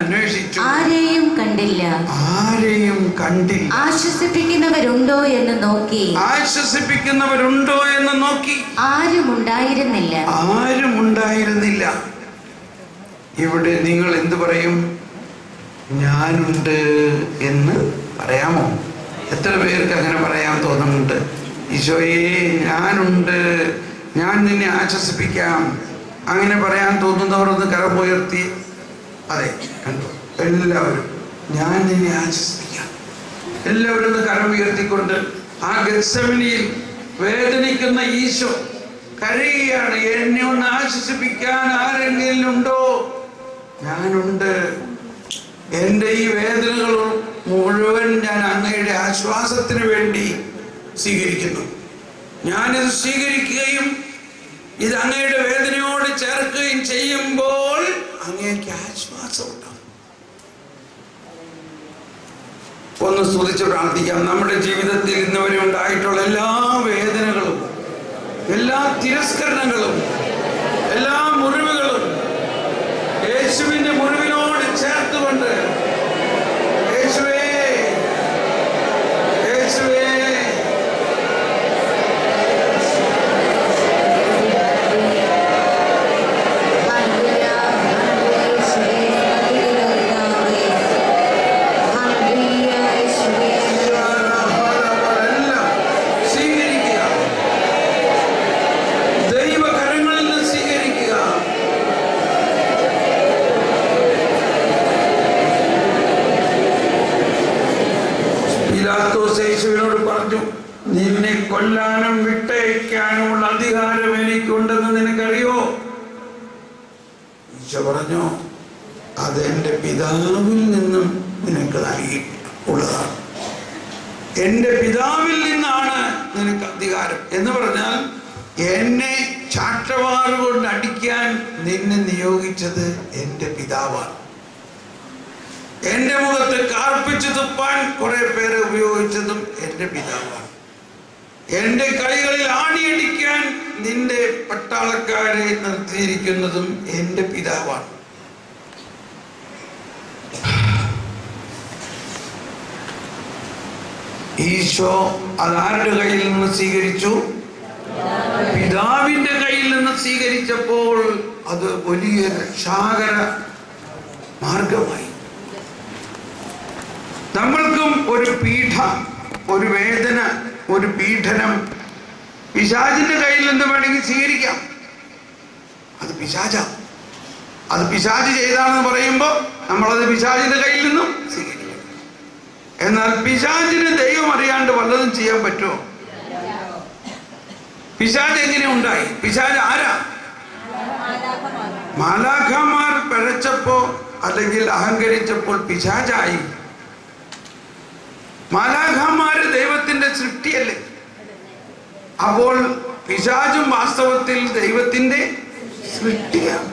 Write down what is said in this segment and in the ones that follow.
അന്വേഷിച്ചു, ആരെയും കണ്ടില്ല. ആശ്വസിപ്പിക്കുന്നവരുണ്ടോ എന്ന് നോക്കി ആരും ഉണ്ടായിരുന്നില്ല. ഇവിടെ നിങ്ങൾ എന്ത് പറയും? ഞാനുണ്ട് എന്ന് പറയാമോ? എത്ര പേർക്ക് അങ്ങനെ പറയാൻ തോന്നുന്നുണ്ട്? ഈശോയെ ഞാനുണ്ട്, ഞാൻ നിന്നെ ആശ്വസിപ്പിക്കാം, അങ്ങനെ പറയാൻ തോന്നുന്നവർ ഒന്ന് കരമുയർത്തി. അതെ, കണ്ടു, എല്ലാവരും ഞാൻ നിന്നെ ആശ്വസിപ്പിക്കാം. എല്ലാവരും ഒന്ന് കരമുയർത്തിക്കൊണ്ട് ആ ഗെത്സമനിയിൽ വേദനിക്കുന്ന ഈശോ കരയുകയാണ്. എന്നെ ഒന്ന് ആശ്വസിപ്പിക്കാൻ ആരെങ്കിലും ഉണ്ടോ? ഞാനുണ്ട്. എൻ്റെ ഈ വേദനകൾ മുഴുവൻ ഞാൻ അങ്ങയുടെ ആശ്വാസത്തിന് വേണ്ടി സ്വീകരിക്കുന്നു. ഞാനിത് സ്വീകരിക്കുകയും ഇത് അങ്ങയുടെ വേദനയോട് ചേർക്കുകയും ചെയ്യുമ്പോൾ അങ്ങേക്ക് ആശ്വാസം ഉണ്ടാവും. ഒന്ന് സ്തുതിച്ച് പ്രാർത്ഥിക്കാം. നമ്മുടെ ജീവിതത്തിൽ ഇന്നുവരെ ഉണ്ടായിട്ടുള്ള എല്ലാ വേദനകളും, എല്ലാ തിരസ്കരണങ്ങളും, എല്ലാ മുറിവുകളും യേശുവിന്റെ മുറിവിനോട് ചേർത്തുകൊണ്ട് യേശുവേ, യേശുവേ, യേശുവിനോട് പറഞ്ഞു, നിന്നെ കൊല്ലാനും വിട്ടയക്കാനുമുള്ള അധികാരം എനിക്കുണ്ടെന്ന് നിനക്കറിയോ? ഈശോ പറഞ്ഞു, അതെന്റെ പിതാവിൽ നിന്നും നിനക്ക് നൽകിയിട്ടുള്ളതാണ്. എന്റെ പിതാവിൽ നിന്നാണ് നിനക്ക് അധികാരം എന്ന് പറഞ്ഞാൽ, എന്നെ ചാട്ടവാറ് കൊണ്ട് അടിക്കാൻ നിന്നെ നിയോഗിച്ചത് എന്റെ പിതാവാണ്. എന്റെ മുഖത്ത് കാർപ്പിച്ചു തുപ്പാൻ കുറെ പേരെ ഉപയോഗിച്ചതും എന്റെ പിതാവാണ്. എന്റെ കൈകളിൽ ആണിയടിക്കാൻ നിന്റെ പട്ടാളക്കാരെ നിർത്തിയിരിക്കുന്നതും എന്റെ പിതാവാണ്. ഈശോ അതാരുടെ കയ്യിൽ നിന്ന് സ്വീകരിച്ചു? പിതാവിന്റെ കയ്യിൽ നിന്ന് സ്വീകരിച്ചപ്പോൾ അത് വലിയ രക്ഷാകര മാർഗമായി. നമ്മൾക്കും ഒരു പീഠ, ഒരു വേദന, ഒരു പീഡനം പിശാചിന്റെ കയ്യിൽ നിന്ന് വേണമെങ്കിൽ സ്വീകരിക്കാം. അത് പിശാചാ. അത് പിശാച് ചെയ്താണെന്ന് പറയുമ്പോൾ നമ്മളത് പിശാചിന്റെ കയ്യിൽ നിന്നും സ്വീകരിക്കും. എന്നാൽ പിശാചിന് ദൈവം അറിയാണ്ട് വല്ലതും ചെയ്യാൻ പറ്റുമോ? പിശാച് എങ്ങനെ ഉണ്ടായി? പിശാച് ആരാ? മാലാഖമാർ പിഴച്ചപ്പോ അല്ലെങ്കിൽ അഹങ്കരിച്ചപ്പോൾ പിശാചായി. മാലാഖമാര് ദൈവത്തിന്റെ സൃഷ്ടിയല്ലേ? അപ്പോൾ പിശാചും വാസ്തവത്തിൽ ദൈവത്തിന്റെ സൃഷ്ടിയാണ്.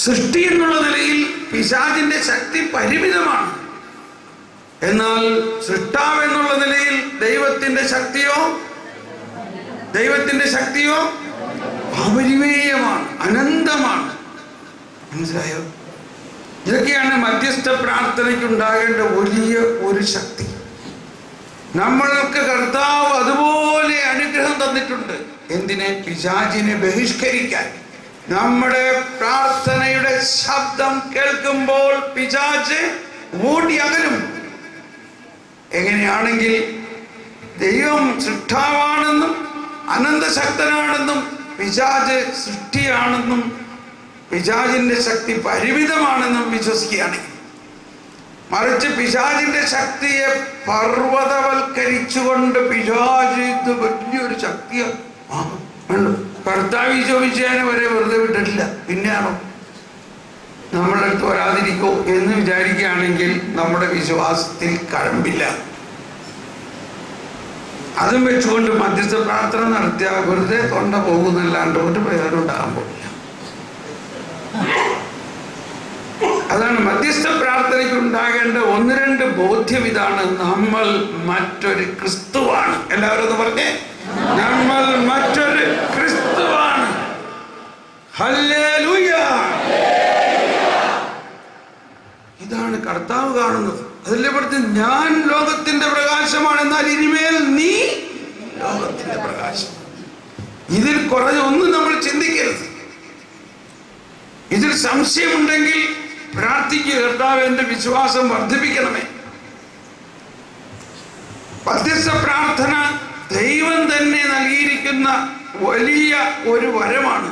സൃഷ്ടി എന്നുള്ള നിലയിൽ പിശാചിന്റെ ശക്തി പരിമിതമാണ്. എന്നാൽ സൃഷ്ടാവ് എന്നുള്ള നിലയിൽ ദൈവത്തിന്റെ ശക്തിയോ അപരിമേയമാണ്, അനന്തമാണ്. മനസ്സിലായോ? ഇതൊക്കെയാണ് മധ്യസ്ഥ പ്രാർത്ഥനയ്ക്ക് ഉണ്ടാകേണ്ട വലിയ ഒരു ശക്തി. നമ്മൾക്ക് കർത്താവ് അതുപോലെ അനുഗ്രഹം തന്നിട്ടുണ്ട്. എന്തിനെ? പിശാചിനെ ബഹിഷ്കരിക്കാൻ. നമ്മുടെ പ്രാർത്ഥനയുടെ ശബ്ദം കേൾക്കുമ്പോൾ പിശാച് ഓടി അകലും. എങ്ങനെയാണെങ്കിൽ ദൈവം സൃഷ്ടാവാണെന്നും അനന്തശക്തനാണെന്നും പിശാച് സൃഷ്ടിയാണെന്നും പിശാചിന്റെ ശക്തി പരിമിതമാണെന്നും വിശ്വസിക്കുകയാണെങ്കിൽ, മറിച്ച് പിശാചിന്റെ ശക്തിയെ പർവ്വതവൽക്കരിച്ചുകൊണ്ട് പിശാച് ഇത് വലിയൊരു ശക്തിയാണ്. കർത്താവ് ഈശോമിശിഹായെ വരെ വെറുതെ വിട്ടിട്ടില്ല. പിന്നെയാണോ നമ്മളുടെ അടുത്ത് വരാതിരിക്കോ എന്ന് വിചാരിക്കുകയാണെങ്കിൽ നമ്മുടെ വിശ്വാസത്തിൽ കഴമ്പില്ല. അതും വെച്ചുകൊണ്ട് മധ്യസ്ഥ പ്രാർത്ഥന നടത്തിയാൽ വെറുതെ തൊണ്ട പോകുന്നല്ലാണ്ട് ഒരു പ്രയോജനം ഉണ്ടാകാൻ പോകില്ല. അതാണ് മധ്യസ്ഥ പ്രാർത്ഥനയ്ക്ക് ഉണ്ടാകേണ്ട ഒന്ന് രണ്ട് ബോധ്യം. ഇതാണ്: നമ്മൾ മറ്റൊരു ക്രിസ്തുവാണ്. എല്ലാവരും ഒന്ന് പറഞ്ഞേ, നമ്മൾ മറ്റൊരു ക്രിസ്തുവാണ്. ഹല്ലേലൂയ. ഇതാണ് കർത്താവ് കാണുന്നത്. അതിലെ പറഞ്ഞ് ഞാൻ ലോകത്തിന്റെ പ്രകാശമാണ്, എന്നാൽ ഇനിമേൽ നീ ലോകത്തിന്റെ പ്രകാശം. ഇതിൽ കുറഞ്ഞൊന്നും നമ്മൾ ചിന്തിക്കരുത്. ഇതിൽ സംശയമുണ്ടെങ്കിൽ പ്രാർത്ഥിക്കുക, കർത്താവ് എന്റെ വിശ്വാസം വർദ്ധിപ്പിക്കണമേ. മധ്യസ്ഥ പ്രാർത്ഥന ദൈവം തന്നെ നൽകിയിരിക്കുന്ന വലിയ ഒരു വരമാണ്.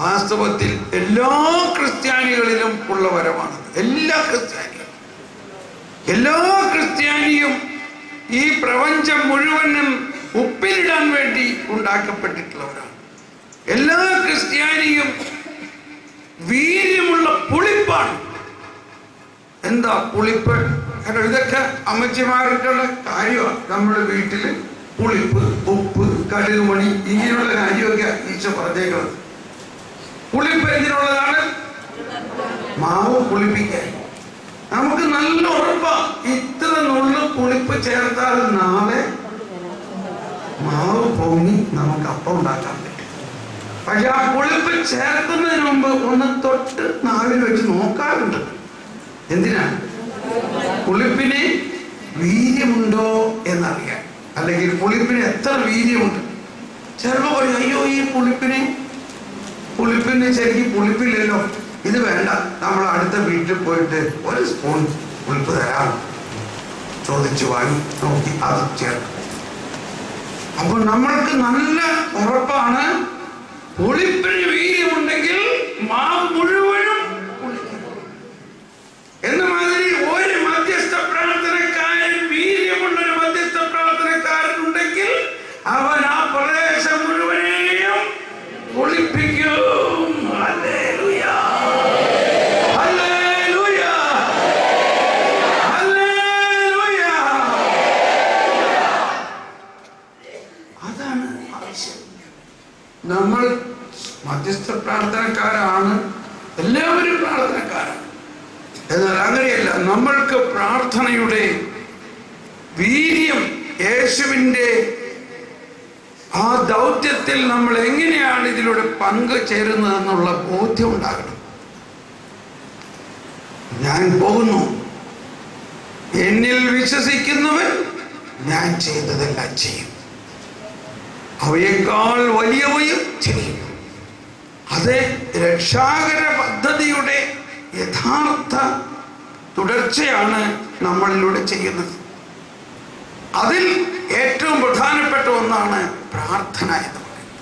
വാസ്തവത്തിൽ എല്ലാ ക്രിസ്ത്യാനികളിലും ഉള്ള വരമാണ്. എല്ലാ ക്രിസ്ത്യാനിയും ഈ പ്രപഞ്ചം മുഴുവനും ഉപ്പിലിടാൻ വേണ്ടി ഉണ്ടാക്കപ്പെട്ടിട്ടുള്ളവരാണ്. എല്ലാ ക്രിസ്ത്യാനിയും വീര്യമുള്ള പുളിപ്പാണ്. എന്താ പുളിപ്പ്? കാരണം ഇതൊക്കെ അമ്മച്ചിമാർക്കുള്ള കാര്യമാണ്. നമ്മുടെ വീട്ടില് പുളിപ്പ്, ഉപ്പ്, കടുകുമണി ഇങ്ങനെയുള്ള കാര്യമൊക്കെ ഈശോ പറഞ്ഞേക്കുന്നത്. പുളിപ്പ് എന്തിനുള്ളതാണ്? മാവ് പുളിപ്പിക്കാൻ. നമുക്ക് നല്ല ഉറപ്പാ, ഇത്ര നുള്ളു പുളിപ്പ് ചേർത്താൽ നാളെ മാവ് പൊങ്ങി നമുക്ക് അപ്പം ഉണ്ടാക്കാൻ പറ്റും. പക്ഷെ ആ പുളിപ്പ് ചേർക്കുന്നതിന് മുമ്പ് ഒന്ന് തൊട്ട് നാവിൽ വെച്ച് നോക്കാറുണ്ട്. എന്തിനാണ്? പുളിപ്പിന് വീര്യമുണ്ടോ എന്നറിയാൻ, അല്ലെങ്കിൽ പുളിപ്പിന് എത്ര വീര്യമുണ്ട്. ചിലപ്പോൾ പറയും, അയ്യോ ഈ പുളിപ്പിന് ശരിക്കും പുളിപ്പില്ലല്ലോ, ഇത് വേണ്ട, നമ്മൾ അടുത്ത വീട്ടിൽ പോയിട്ട് ഒരു സ്പൂൺ പുളിപ്പ് തരാം ചോദിച്ചു വാങ്ങി നോക്കി അത് ചേർക്കും. അപ്പൊ നമ്മൾക്ക് നല്ല ഉറപ്പാണ്, പുളിപ്പിന് വീര്യമുണ്ടെങ്കിൽ മാവ് മുഴുവനും പുളിക്കും. എന്ന മാതിരി ഒരു മധ്യസ്ഥ പ്രാർത്ഥനക്കാരൻ, വീര്യമുള്ളൊരു മധ്യസ്ഥ പ്രാർത്ഥനക്കാരൻ ഉണ്ടെങ്കിൽ അവൻ ആ പ്രദേശം മുഴുവനെയും പുളിപ്പിക്കും. Hallelujah, hallelujah, hallelujah. അതാണ് ആവശ്യം. നമ്മൾ മധ്യസ്ഥ പ്രാർത്ഥനക്കാരാണ്, എല്ലാവരും പ്രാർത്ഥനക്കാരാണ്. എന്നാൽ അങ്ങനെയല്ല, നമ്മൾക്ക് പ്രാർത്ഥനയുടെ വീര്യം, യേശുവിൻ്റെ ആ ദൗത്യത്തിൽ നമ്മൾ എങ്ങനെയാണ് ഇതിലൂടെ പങ്കുചേരുന്നതെന്നുള്ള ബോധ്യം ഉണ്ടാകണം. ഞാൻ പോകുന്നു, എന്നിൽ വിശ്വസിക്കുന്നവൻ ഞാൻ ചെയ്തതെല്ലാം ചെയ്യും, അവയേക്കാൾ വലിയവയും ചെയ്യും. അത് രക്ഷാകര പദ്ധതിയുടെ യഥാർത്ഥ തുടർച്ചയാണ് നമ്മളിലൂടെ ചെയ്യുന്നത്. അതിൽ ഏറ്റവും പ്രധാനപ്പെട്ട ഒന്നാണ് പ്രാർത്ഥന എന്ന് പറയുന്നത്.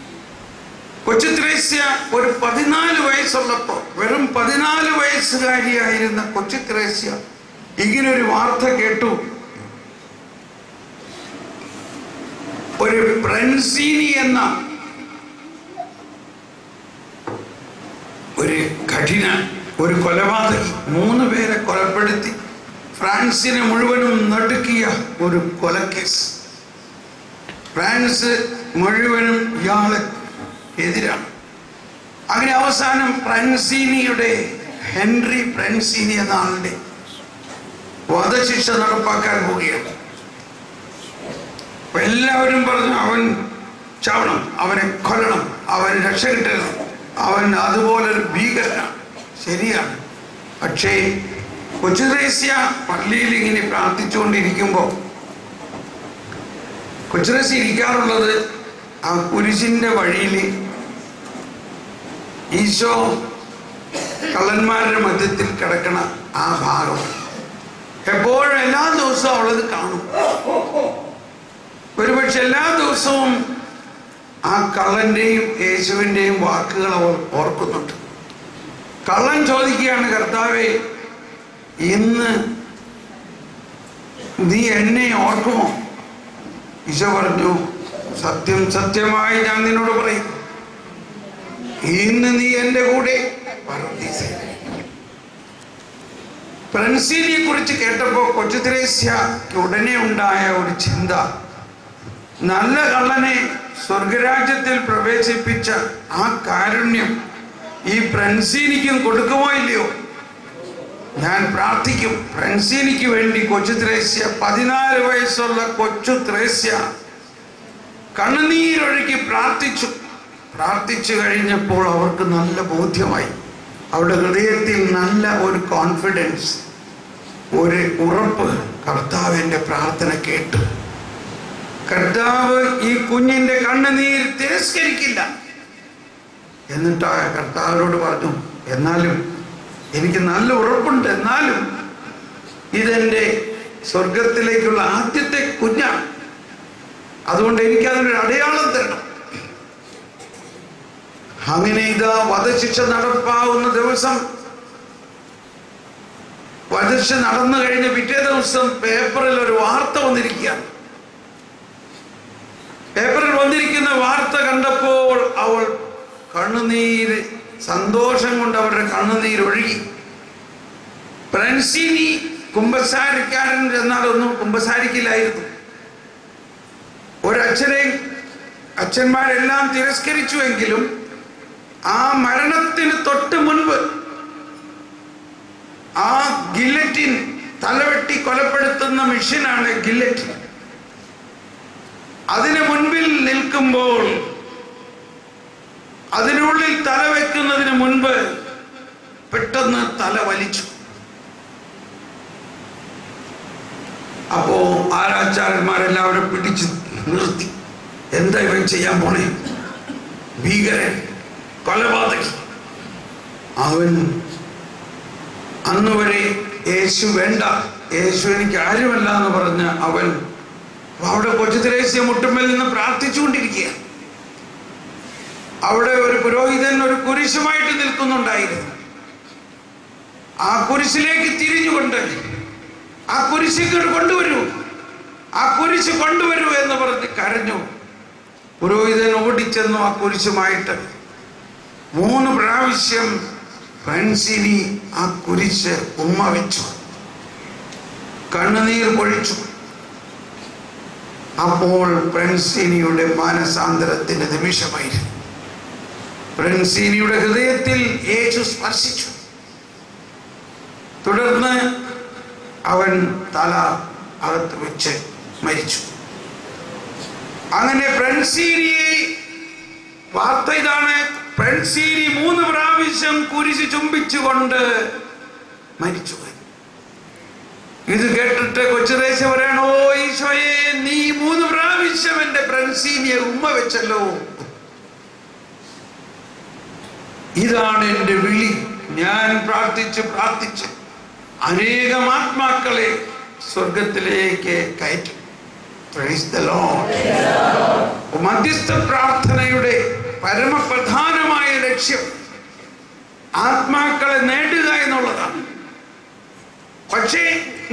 കൊച്ചു ത്രേസ്യ ഒരു 14 വയസ്സുള്ളപ്പോ, വെറും 14 വയസ്സുകാരിയായിരുന്ന കൊച്ചു ത്രേസ്യ ഇങ്ങനൊരു വാർത്ത കേട്ടു. ഒരു ഫ്രാൻസിനി എന്ന ഒരു കൊലപാതകി 3 പേരെ കൊലപ്പെടുത്തി ഫ്രാൻസിനെ മുഴുവനും നടുക്കിയ ഒരു കൊലക്കേസ്. ഫ്രാൻസ് മുഴുവനും ഇയാളെ എതിരാണ്. അങ്ങനെ അവസാനം ഫ്രാൻസിനിയുടെ, ഹെൻറി ഫ്രാൻസിനി എന്ന ആളുടെ വധശിക്ഷ നടപ്പാക്കാൻ പോവുകയാണ്. അപ്പൊ എല്ലാവരും പറഞ്ഞു, അവൻ ചാവണം, അവനെ കൊല്ലണം, അവൻ രക്ഷ കിട്ടരുത്, അവൻ അതുപോലൊരു ഭീകരനാണ്. ശരിയാണ്. പക്ഷേ കൊച്ചു ത്രേസ്യ പള്ളിയിൽ ഇങ്ങനെ പ്രാർത്ഥിച്ചുകൊണ്ടിരിക്കുമ്പോൾ, കൊച്ചു ത്രേസ്യ ഇരിക്കാറുള്ളത് ആ കുരിശിന്റെ വഴിയിൽ ഈശോ കള്ളന്മാരുടെ മധ്യത്തിൽ കിടക്കണ ആ ഭാഗം എപ്പോഴും എല്ലാ ദിവസവും അവളത് കാണും. ഒരുപക്ഷെ എല്ലാ ദിവസവും ആ കള്ളന്റെയും യേശുവിൻ്റെയും വാക്കുകൾ അവൾ ഓർക്കുന്നുണ്ട്. കള്ളൻ ചോദിക്കുകയാണ്, കർത്താവേ, ഇന്ന് നീ എന്നെ ഓർക്കുമോ? ഈശോ പറഞ്ഞു, സത്യം സത്യമായി ഞാൻ നിന്നോട് പറയും, ഇന്ന് നീ എൻ്റെ കൂടെ പറുദീസയിൽ. ഫ്രാൻസിനിയെ കുറിച്ച് കേട്ടപ്പോൾ കൊച്ചു ത്രേസ്യക്ക് ഉടനെ ഉണ്ടായ ഒരു ചിന്ത, നല്ല കള്ളനെ സ്വർഗരാജ്യത്തിൽ പ്രവേശിപ്പിച്ച ആ കാരുണ്യം ഈ ഫ്രാൻസിനിക്കും കൊടുക്കുമോ ഇല്ലയോ? ഞാൻ പ്രാർത്ഥിക്കും. ഫ്രാൻസിനിക്ക് വേണ്ടി കൊച്ചു ത്രേസ്യ, 14 വയസ്സുള്ള കൊച്ചു ത്രേസ്യ കണ്ണുനീരൊഴുക്കി പ്രാർത്ഥിച്ചു കഴിഞ്ഞപ്പോൾ അവർക്ക് നല്ല ബോധ്യമായി. അവരുടെ ഹൃദയത്തിൽ നല്ല ഒരു കോൺഫിഡൻസ്, ഒരു ഉറപ്പ്, കർത്താവ് എൻ്റെ പ്രാർത്ഥന കേട്ടു. കർത്താവ് ഈ കുഞ്ഞിൻ്റെ കണ്ണുനീർ തിരസ്കരിക്കില്ല. എന്നിട്ട് കർത്താവിനോട് പറഞ്ഞു, എന്നാലും എനിക്ക് നല്ല ഉറപ്പുണ്ട്, എന്നാലും ഇതെൻ്റെ സ്വർഗത്തിലേക്കുള്ള ആദ്യത്തെ കുഞ്ഞാണ്, അതുകൊണ്ട് എനിക്ക് അതിനൊരു അടയാളം തരണം. അങ്ങനെ ഇതാ വധശിക്ഷ നടപ്പാവുന്ന ദിവസം, വധശിക്ഷ നടന്നു കഴിഞ്ഞ് പിറ്റേ ദിവസം പേപ്പറിൽ ഒരു വാർത്ത വന്നിരിക്കുകയാണ്. പേപ്പറിൽ വന്നിരിക്കുന്ന വാർത്ത കണ്ടപ്പോൾ അവൾ കണ്ണുനീര്, സന്തോഷം കൊണ്ട് അവരുടെ കണ്ണുനീര് ഒഴുകി. ഫ്രാൻസിനി കുമ്പസാരിക്കാരൻ ചെന്നാലൊന്നും കുമ്പസാരിക്കില്ലായിരുന്നു. അച്ഛന്മാരെല്ലാം തിരസ്കരിച്ചുവെങ്കിലും ആ മരണത്തിന് തൊട്ട് മുൻപ് ആ ഗില്ലറ്റിൻ, തലവെട്ടി കൊലപ്പെടുത്തുന്ന മെഷീനാണ് ഗില്ലറ്റിൻ, അതിന് മുൻപിൽ നിൽക്കുമ്പോൾ അതിനുള്ളിൽ തല വെക്കുന്നതിന് മുൻപ് പെട്ടെന്ന് തല വലിച്ചു. അപ്പോ ആരാച്ചാരന്മാരെല്ലാവരും പിടിച്ച് നിർത്തി. എന്താ ഇവൻ ചെയ്യാൻ പോണേ? ഭീകരൻ, കൊലപാതകി. അവൻ അന്ന് വരെ യേശു വേണ്ട, യേശു എനിക്ക് ആരുമല്ല എന്ന് പറഞ്ഞ അവൻ അവിടെ കൊച്ചു ത്രേസ്യ മുട്ടുമ്മൽ നിന്ന് പ്രാർത്ഥിച്ചുകൊണ്ടിരിക്കുക. അവിടെ ഒരു പുരോഹിതൻ ഒരു കുരിശുമായിട്ട് നിൽക്കുന്നുണ്ടായിരുന്നു. ആ കുരിശിലേക്ക് തിരിഞ്ഞുകൊണ്ട്, ആ കുരിശ് കൊണ്ടുവരൂ, ആ കുരിശ് കൊണ്ടുവരൂ എന്ന് പറഞ്ഞ് കരഞ്ഞു. പുരോഹിതൻ ഓടിച്ചെന്നു ആ കുരിശുമായിട്ട് 3 പ്രാവശ്യം ഫ്രാൻസിനി ആ കുരിശ് ഉമ്മ വെച്ചു, കണ്ണുനീർ പൊഴിച്ചു. അപ്പോൾ ഫ്രാൻസിനിയുടെ മാനസാന്തരത്തിന്റെ നിമിഷമായിരുന്നു. ഫ്രാൻസിനിയുടെ ഹൃദയത്തിൽ യേശു സ്പർശിച്ചു. തുടർന്ന് അവൻ തല അകത്ത് വെച്ച് മരിച്ചു. അങ്ങനെ ഫ്രാൻസിനിയെ, വാർത്ത ഇതാണ്, ഫ്രാൻസിനി 3 പ്രാവശ്യം കുരിശ് ചുംബിച്ചുകൊണ്ട് മരിച്ചു. ഇത് കേട്ടിട്ട് കൊച്ചുദേശ പറയണോ, ഈശോയെ നീ 3 പ്രാവശ്യം എന്റെ ഫ്രാൻസിനിയെ ഉമ്മ വെച്ചല്ലോ. ഇതാണ് എന്റെ വിളി. ഞാൻ പ്രാർത്ഥിച്ച് അനേകം ആത്മാക്കളെ സ്വർഗത്തിലേക്ക് കയറ്റും. Praise the Lord. മധ്യസ്ഥ പ്രാർത്ഥനയുടെ പരമപ്രധാനമായ ലക്ഷ്യം ആത്മാക്കളെ നേടുക എന്നുള്ളതാണ്. പക്ഷേ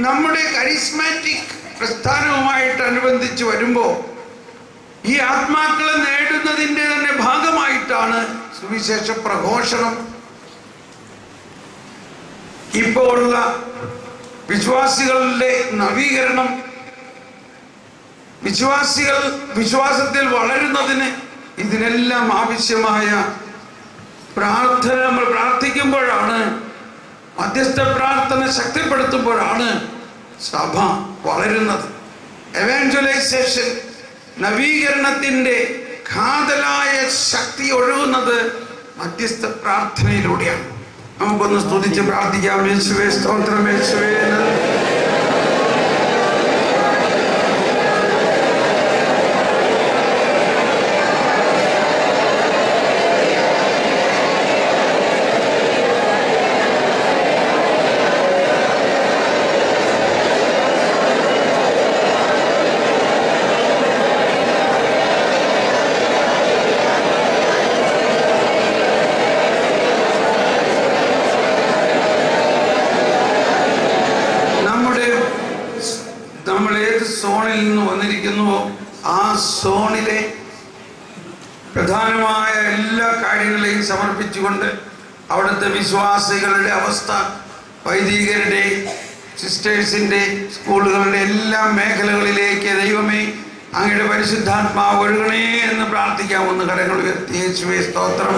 നമ്മുടെ കരിസ്മാറ്റിക് പ്രസ്ഥാനവുമായിട്ട് അനുബന്ധിച്ച് വരുമ്പോൾ ഈ ആത്മാക്കളെ നേടുന്നതിൻ്റെ തന്നെ ഭാഗമായിട്ടാണ് സുവിശേഷ പ്രഘോഷണം. ഇപ്പോൾ ഉള്ള വിശ്വാസികളുടെ നവീകരണം, വിശ്വാസികൾ വിശ്വാസത്തിൽ വളരുന്നതിന് ഇതിനെല്ലാം ആവശ്യമായ പ്രാർത്ഥന നമ്മൾ പ്രാർത്ഥിക്കുമ്പോഴാണ്, മധ്യസ്ഥ പ്രാർത്ഥന ശക്തിപ്പെടുത്തുമ്പോഴാണ് സഭ വളരുന്നത്. എവാഞ്ചലൈസേഷൻ, നവീകരണത്തിൻ്റെ കാതലായ ശക്തി ഒഴുകുന്നത് മധ്യസ്ഥ പ്രാർത്ഥനയിലൂടെയാണ്. നമുക്കൊന്ന് സ്തുതിച്ച് പ്രാർത്ഥിക്കാം. യേശുവേ സ്തോത്രം, യേശുവേ സോണിൽ നിന്ന് വന്നിരിക്കുന്നുവോ ആ സോണിലെ പ്രധാനമായ എല്ലാ കാര്യങ്ങളെയും സമർപ്പിച്ചുകൊണ്ട് അവിടുത്തെ വിശ്വാസികളുടെ അവസ്ഥ, വൈദികരുടെ, സിസ്റ്റേഴ്സിൻ്റെ, സ്കൂളുകളുടെ എല്ലാ മേഖലകളിലേക്ക് ദൈവമേ അങ്ങയുടെ പരിശുദ്ധാത്മാവ് ഒഴുകണേ എന്ന് പ്രാർത്ഥിക്കാമെന്ന് കരങ്ങൾ ഉയർത്തി. യേശുവേ സ്തോത്രം.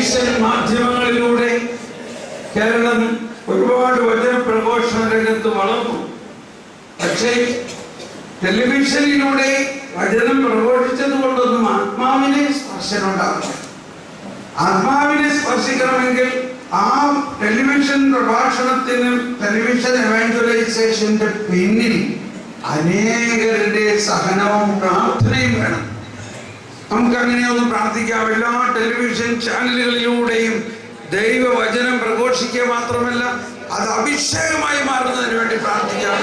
ടെലിവിഷൻ മാധ്യമങ്ങളിലൂടെ കേരളം ഒരുപാട് വചന പ്രഘോഷണ രംഗത്ത് വളർന്നു. പക്ഷേ ടെലിവിഷനിലൂടെ വചനം പ്രഘോഷിച്ചത് കൊണ്ടൊന്നും ആത്മാവിനെ സ്പർശനം ഉണ്ടാവില്ല. ആത്മാവിനെ സ്പർശിക്കണമെങ്കിൽ ആ ടെലിവിഷൻ പ്രഭാഷണത്തിനും ടെലിവിഷൻ എവാഞ്ചലൈസേഷന്റെ പിന്നിൽ അനേകരുടെ സഹനവും പ്രാർത്ഥനയും വേണം. നമുക്ക് അങ്ങനെയൊന്ന് പ്രാർത്ഥിക്കാം. എല്ലാ ടെലിവിഷൻ ചാനലുകളിലൂടെയും ദൈവവചനം പ്രഘോഷിക്കുക മാത്രമല്ല, അത് അഭിഷേകമായി മാറുന്നതിന് വേണ്ടി പ്രാർത്ഥിക്കാം.